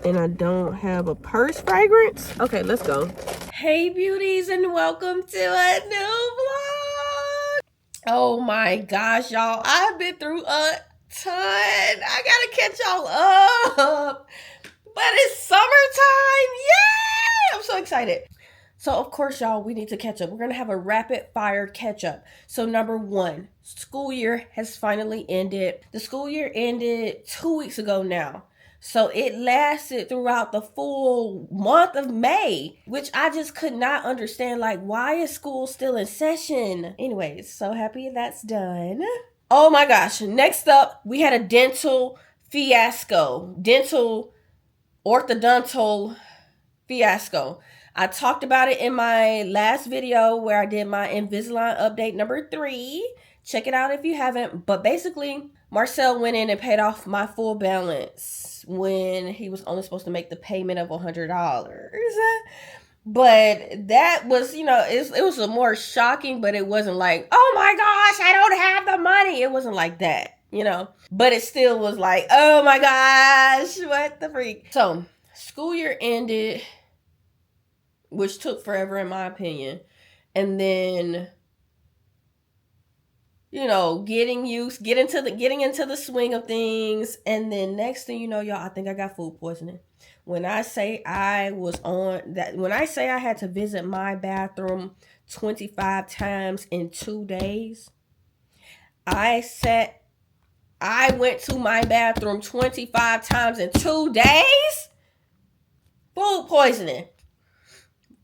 and I don't have a purse fragrance. Okay, let's go. Hey beauties, and welcome to a new vlog. Oh my gosh, y'all, I've been through a ton. I gotta catch y'all up, but it's summertime. Yay! I'm so excited. So of course, y'all, we need to catch up. We're gonna have a rapid fire catch up. So number one, school year has finally ended. The school year ended 2 weeks ago now. So it lasted throughout the full month of May, which I just could not understand. Like, why is school still in session? Anyways, so happy that's done. Oh my gosh. Next up, we had a dental fiasco. Dental orthodontal fiasco. I talked about it in my last video where I did my Invisalign update number 3. Check it out if you haven't. But basically, Marcel went in and paid off my full balance when he was only supposed to make the payment of $100. But that was, it was a more shocking, but it wasn't like, oh my gosh, I don't have the money. It wasn't like that, But it still was like, oh my gosh, what the freak. So, school year ended, which took forever in my opinion. And then, getting into the swing of things. And then next thing you know, y'all, I think I got food poisoning. When I say I had to visit my bathroom 25 times in 2 days, I went to my bathroom 25 times in 2 days. Food poisoning.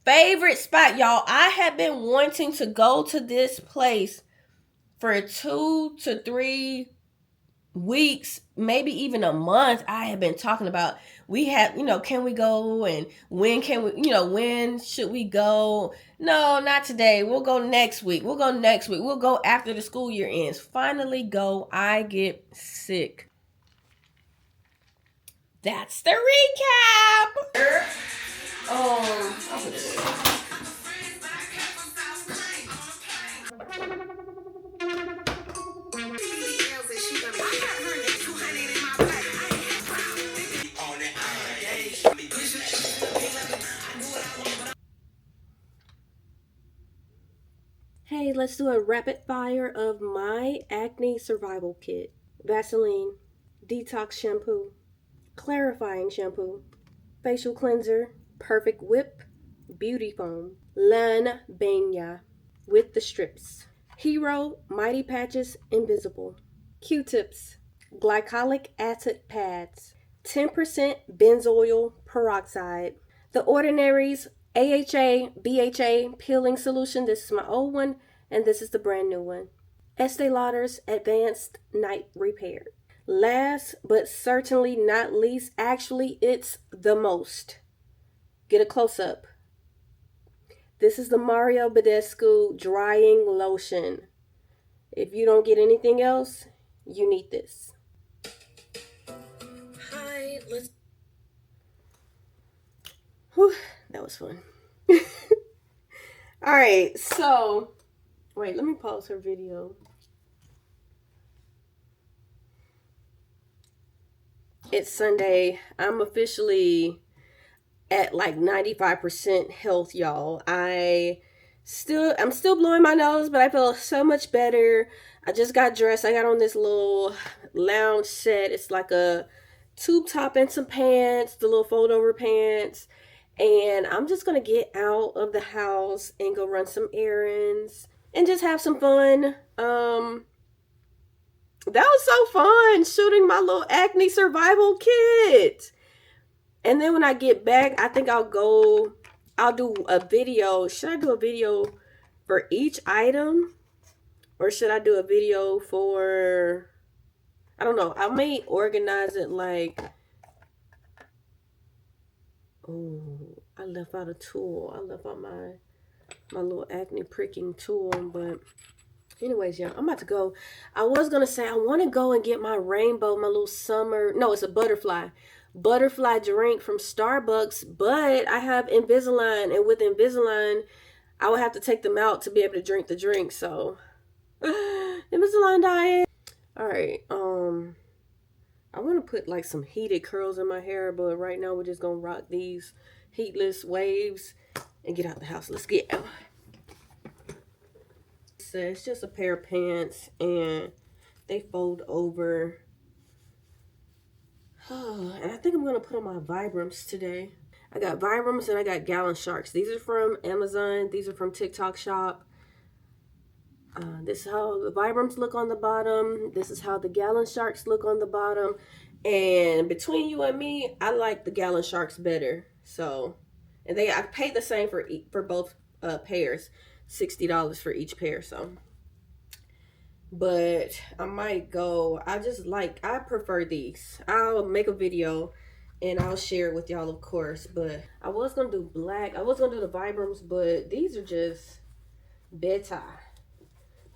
Favorite spot, y'all. I have been wanting to go to this place for 2 to 3 weeks, maybe even a month. I have been talking about, can we go, and when should we go? No, not today. We'll go next week. We'll go after the school year ends. Finally go. I get sick. That's the recap. I'll put it in. Hey, let's do a rapid fire of my acne survival kit. Vaseline, detox shampoo, clarifying shampoo, facial cleanser, perfect whip, beauty foam, Lan Banya with the strips, Hero Mighty Patches Invisible, Q-tips, glycolic acid pads, 10% benzoyl peroxide, The Ordinary's AHA BHA peeling solution. This is my old one, and this is the brand new one. Estee Lauder's Advanced Night Repair. Last but certainly not least, actually it's the most. Get a close-up. This is the Mario Badescu Drying Lotion. If you don't get anything else, you need this. Hi, let's... Whew, that was fun. Alright, so... Wait, let me pause her video. It's Sunday. I'm officially at like 95% health, y'all. I'm still blowing my nose, but I feel so much better. I just got dressed. I got on this little lounge set. It's like a tube top and some pants, the little fold over pants. And I'm just going to get out of the house and go run some errands and just have some fun. That was so fun, shooting my little acne survival kit. And then when I get back, I think I'll do a video. Should I do a video for each item? Or should I do a video for, I don't know. I may organize it like, oh, I left out a tool. I left out my little acne pricking tool, but anyways, y'all, I'm about to go. I was going to say, I want to go and get my rainbow, my little summer, no, it's a butterfly drink from Starbucks, but I have Invisalign, and with Invisalign, I would have to take them out to be able to drink the drink, so, Invisalign diet. All right, I want to put like some heated curls in my hair, but right now we're just gonna rock these heatless waves and get out the house. Let's get out. So it's just a pair of pants and they fold over. And I think I'm gonna put on my Vibrams today. I got Vibrams and I got Gallon Sharks. These are from Amazon. These are from TikTok Shop. This is how the Vibrams look on the bottom. This is how the Gallon Sharks look on the bottom. And between you and me, I like the Gallon Sharks better. So, and I paid the same for both pairs, $60 for each pair. So, but I might go. I prefer these. I'll make a video and I'll share it with y'all, of course. But I was gonna do black. I was gonna do the Vibrams, but these are just better.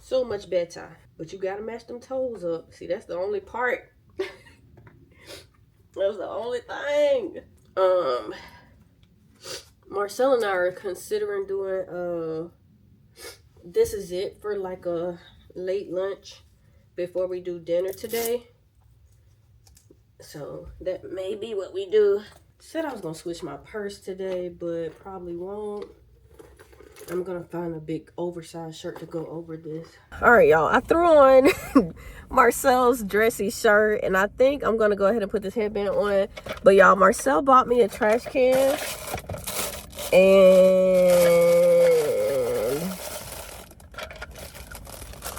So much better. But you gotta match them toes up. See, that's the only part. That was the only thing. Marcel and I are considering doing this is it for like a late lunch before we do dinner today. So that may be what we do. Said I was gonna switch my purse today, but probably won't. I'm gonna find a big oversized shirt to go over this. All right, y'all, I threw on Marcel's dressy shirt and I think I'm gonna go ahead and put this headband on. But y'all, Marcel bought me a trash can and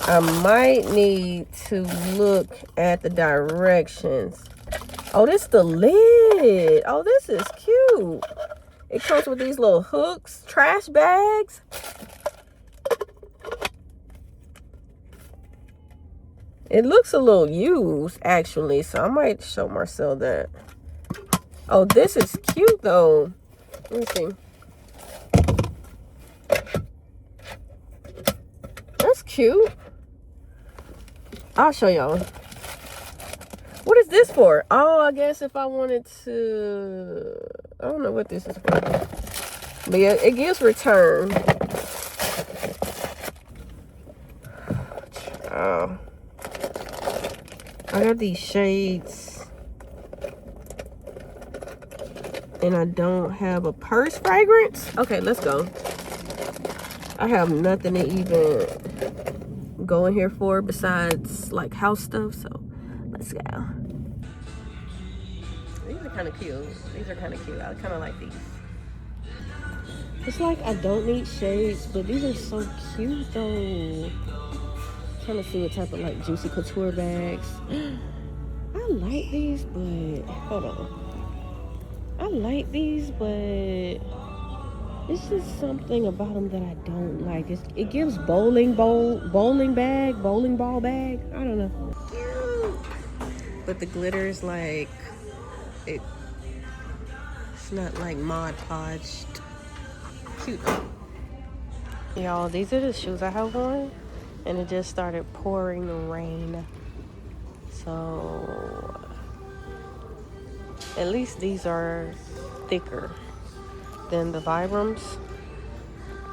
I might need to look at the directions. Oh, this is the lid. Oh, this is cute. It comes with these little hooks, trash bags. It looks a little used, actually, so I might show Marcel that. Oh, this is cute, though. Let me see. That's cute. I'll show y'all. What is this for? Oh, I guess if I wanted to... I don't know what this is for. But yeah, it gives return. Oh. I got these shades. And I don't have a purse fragrance. Okay, let's go. I have nothing to even go in here for besides like house stuff. So let's go. These are kind of cute. These are kind of cute. I kind of like these. It's like I don't need shades, but these are so cute though. Trying to see what type of like juicy couture bags. I like these, but hold on. I like these, but it's just something about them that I don't like. It gives bowling ball bag. I don't know. But the glitter is like it's not like Mod Podged. Cute. Y'all, these are the shoes I have on, and it just started pouring rain. So at least these are thicker than the Vibrams.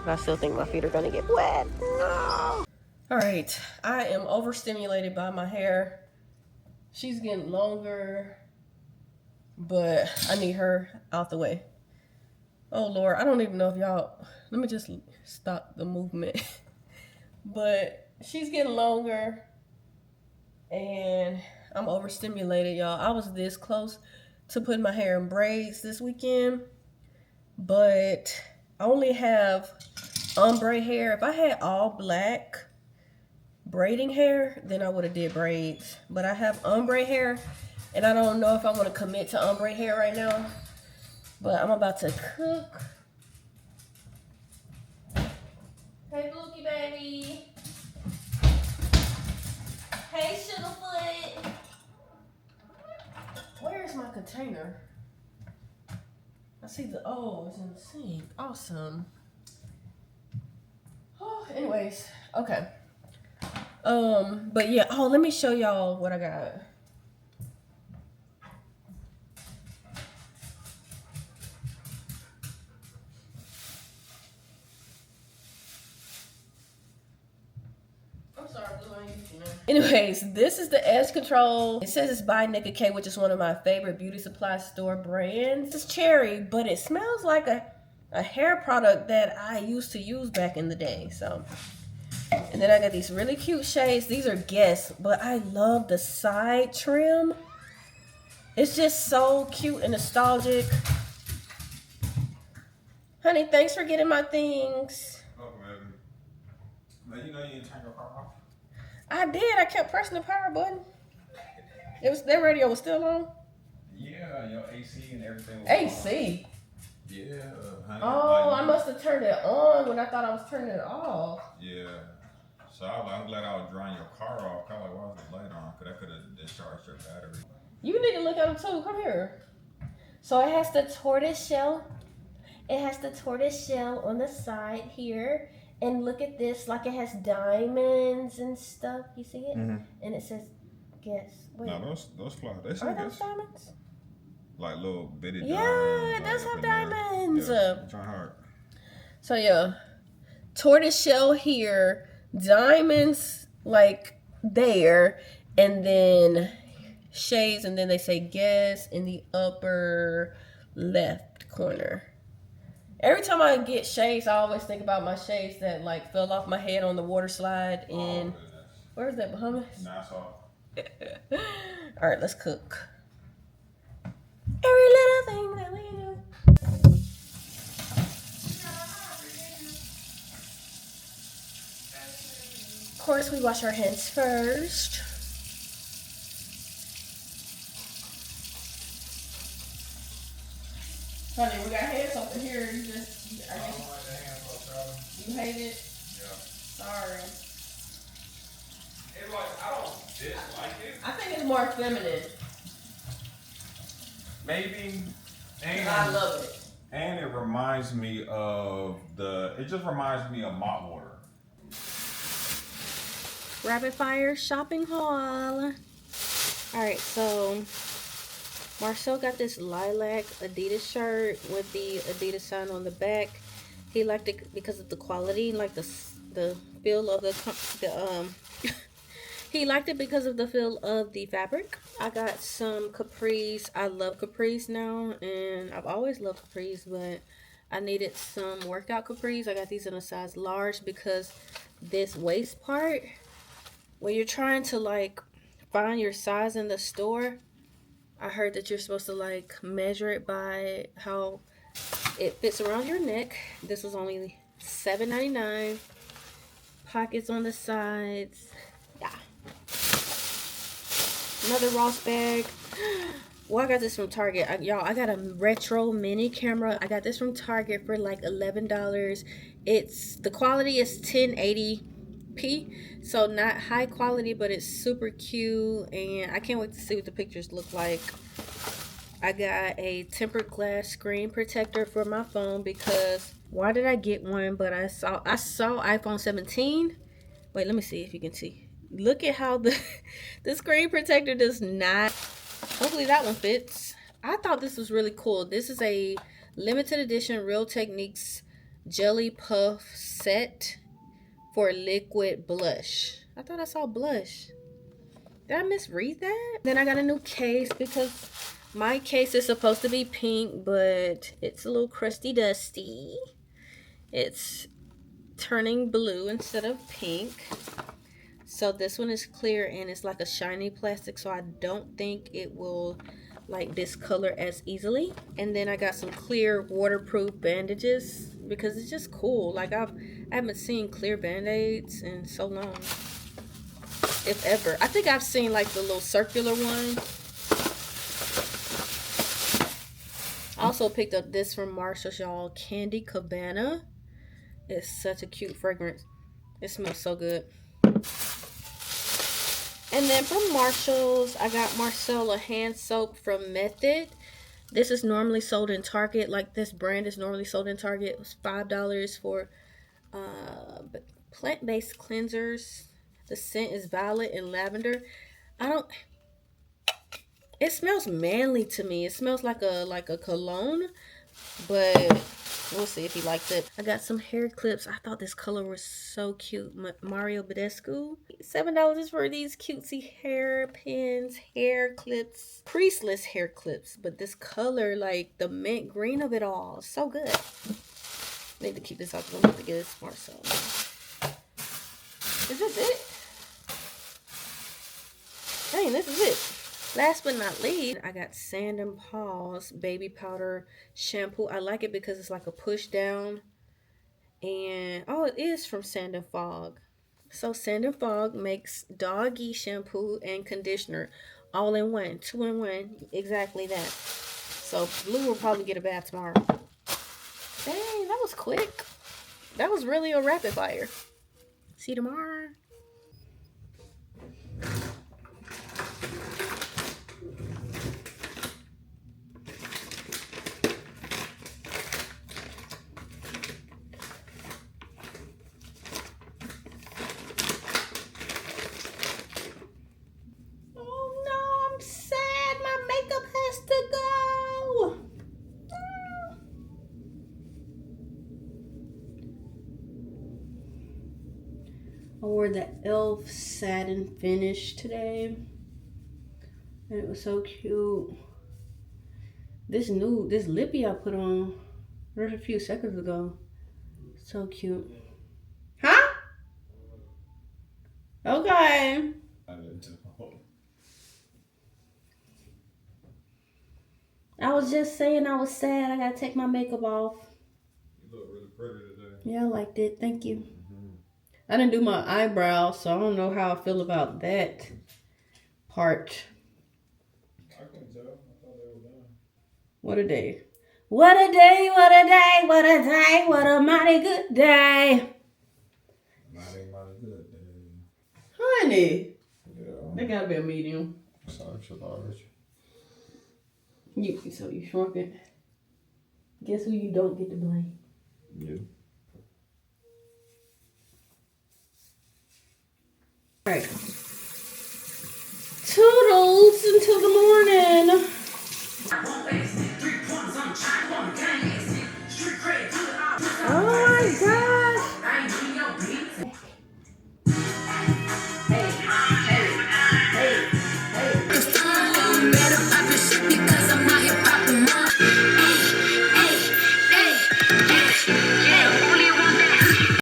But I still think my feet are gonna get wet. No. All right, I am overstimulated by my hair. She's getting longer, but I need her out the way. Oh Lord, I don't even know if y'all, let me just stop the movement. But she's getting longer and I'm overstimulated, y'all. I was this close to putting my hair in braids this weekend, but I only have ombre hair. If I had all black braiding hair, then I would have did braids. But I have ombre hair, and I don't know if I want to commit to ombre hair right now. But I'm about to cook. Hey, Bookie, baby. Hey, Sugarfoot. Where's my container? I see the, oh, it's in the sink. Awesome. Oh, anyways, okay. But yeah, oh, let me show y'all what I got. I'm Anyways, this is the edge control. It says it's by Nicka K, which is one of my favorite beauty supply store brands. It's cherry, but it smells like a hair product that I used to use back in the day. So, and then I got these really cute shades. These are Guess, but I love the side trim. It's just so cute and nostalgic. Honey, thanks for getting my things. Oh, man. Now you know you didn't turn your car off. I did. I kept pressing the power button. That radio was still on. Yeah, your AC and everything was AC. On. Yeah, honey. Oh, I must have turned it on when I thought I was turning it off. Yeah. So I'm glad I was drying your car off. I'm like, why was the light on? Because I could have discharged your battery. You need to look at them too. Come here. So it has the tortoise shell. It has the tortoise shell on the side here. And look at this, like it has diamonds and stuff. You see it? Mm-hmm. And it says, Guess. Wait. No, those flowers. They say Are Guess. those diamonds? Like little bitty diamonds. Yeah, it does have diamonds. Yeah, I'm trying hard. So yeah, tortoise shell here, diamonds like there, and then shades, and then they say Guess in the upper left corner. Every time I get shades, I always think about my shades that like fell off my head on the water slide in, where's that, Bahamas? Nassau. All right, let's cook. Every little thing that we do. Of course, we wash our hands first. Honey, we got hand soap in here. You just, I guess, like the hand soap, you hate it? Yeah. Sorry. It's like, I don't dislike it. I think it's more feminine. Maybe. And I love it. And it reminds me of it just reminds me of mop water. Rapid fire shopping haul. Alright, so Marcel got this lilac Adidas shirt with the Adidas sign on the back. He liked it because of the quality, like the feel of the he liked it because of the feel of the fabric. I got some capris. I love capris now, and I've always loved capris, but I needed some workout capris. I got these in a size large because this waist part, when you're trying to like find your size in the store, I heard that you're supposed to like measure it by how it fits around your neck. This was only $7.99. Pockets on the sides. Yeah. Another Ross bag. Well, I got this from Target. Y'all, I got a retro mini camera. I got this from Target for like $11. The quality is 1080p, so not high quality, but it's super cute, and I can't wait to see what the pictures look like. I got a tempered glass screen protector for my phone because why did I get one? But I saw iPhone 17. Wait, let me see if you can see. Look at how the screen protector does not. Hopefully that one fits. I thought this was really cool. This is a limited edition Real Techniques Jelly Puff set for liquid blush. I thought I saw blush. Did I misread that? Then I got a new case because my case is supposed to be pink, but it's a little crusty dusty. It's turning blue instead of pink. So this one is clear and it's like a shiny plastic, so I don't think it will like discolor as easily. And then I got some clear waterproof bandages because it's just cool. Like I haven't seen clear band-aids in so long, if ever. I think I've seen like the little circular one. I also picked up this from Marshalls, y'all. Candy Cabana. It's such a cute fragrance. It smells so good. And then from Marshalls, I got Marcel a hand soap from Method. This is normally sold in Target. Like this brand is normally sold in Target. It was $5 for plant-based cleansers. The scent is violet and lavender. It smells manly to me. It smells like a cologne, but We'll see if he likes it. I got some hair clips. I thought this color was so cute. Mario Badescu. $7 is for these cutesy hair pins, hair clips, creaseless hair clips. But this color, like the mint green of it all, so good. Need to keep this out because I'm about to get a smart cell. Is this it? Dang, this is it. Last but not least, I got Sand and Paws baby powder shampoo. I like it because it's like a push down. And oh, it is from Sand and Fog. So Sand and Fog makes doggy shampoo and conditioner all in one, 2-in-1, exactly that. So Blue will probably get a bath tomorrow. Dang, that was quick. That was really a rapid fire. See you tomorrow. Oh no, I'm sad. My makeup has to go. I wore the e.l.f. satin finish today. And it was so cute. This lippy I put on just a few seconds ago. So cute. Huh? Okay. I was just saying I was sad. I gotta take my makeup off. You look really pretty today. Yeah, I liked it. Thank you. I didn't do my eyebrows, so I don't know how I feel about that part. I can tell. I thought they were done. What a day. What a day, what a day, what a day, what a mighty good day. Mighty good day. Honey. Yeah. That gotta be a medium. Such a large. So you shrunk it. Guess who you don't get to blame? You. Alright. Toodles until the morning.